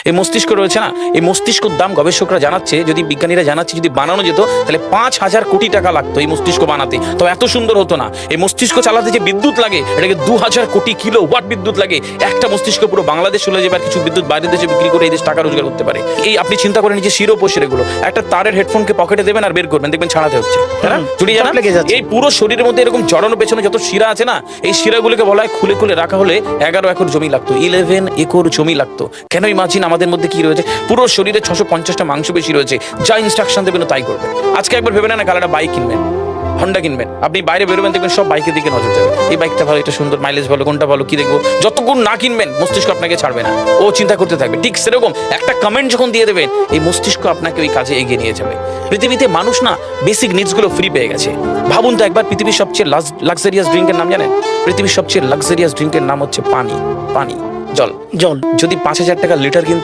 এই মস্তিষ্ক রয়েছে না, এই মস্তিষ্কর দাম গবেষকরা জানাচ্ছে, যদি বিজ্ঞানীরা জানাচ্ছে, যদি বানানো যেত তাহলে 5,000 কোটি টাকা লাগতো এই মস্তিষ্ক বানাতে, তো এত সুন্দর হতো না। এই মস্তিষ্ক চালাতে যে বিদ্যুৎ লাগে এটাকে 2,000 কোটি কিলো ওয়াট বিদ্যুৎ লাগে। একটা মস্তিষ্ক পুরো বাংলাদেশ চলে যাবে, আর কিছু বিদ্যুৎ বাইরের দেশে বিক্রি করে এই দেশ টাকা রোজগার করতে পারে। এই আপনি চিন্তা করেন যে শিরোপশিরাগুলো, একটা তারের হেডফোনকে পকেটে দেবেন আর বের করবেন, দেখবেন ছাড়াতে হচ্ছে, তাই না? জড়িয়ে জানা এই পুরো শরীরের মধ্যে এরকম জড়ানো পেছনে যত শিরা আছে না, এই শিরাগুলোকে বলা হয় খুলে খুলে রাখা হলে 11 একর জমি লাগতো, 11 একর জমি লাগতো। কেন? ইমাজিন আমাদের মধ্যে কি রয়েছে, পুরো শরীরে 650টা মাংসপেশি রয়েছে, যা ইনস্ট্রাকশন দেবেন তাই করবে। আজকে একবার ভেবে না, কাল একটা বাইক কিনবেন, হন্ডা কিনবেন, আপনি বাইরে বেরোবেন দেখবেন সব বাইকের দিকে নজর যাবে, এই বাইকটা ভালো, এটা সুন্দর, মাইলেজ ভালো, কোনটা ভালো, কি দেখবো। যতক্ষণ না কিনবেন মস্তিষ্ক আপনাকে ছাড়বে না, ও চিন্তা করতে থাকবে। ঠিক সেরকম একটা কমেন্ট যখন দিয়ে দেবেন, এই মস্তিষ্ক আপনাকে ওই কাজে এগিয়ে নিয়ে যাবে। পৃথিবীতে মানুষ না বেসিক নিডসগুলো ফ্রি পেয়ে গেছে। ভাবুন তো একবার, পৃথিবীর সবচেয়ে লাক্সারিয়াস ড্রিঙ্কের নাম জানেন? পৃথিবীর সবচেয়ে লাক্সারিয়াস ড্রিঙ্কের নাম হচ্ছে পানি। পানি, জল। যদি 5,000 টাকা লিটার কিনতে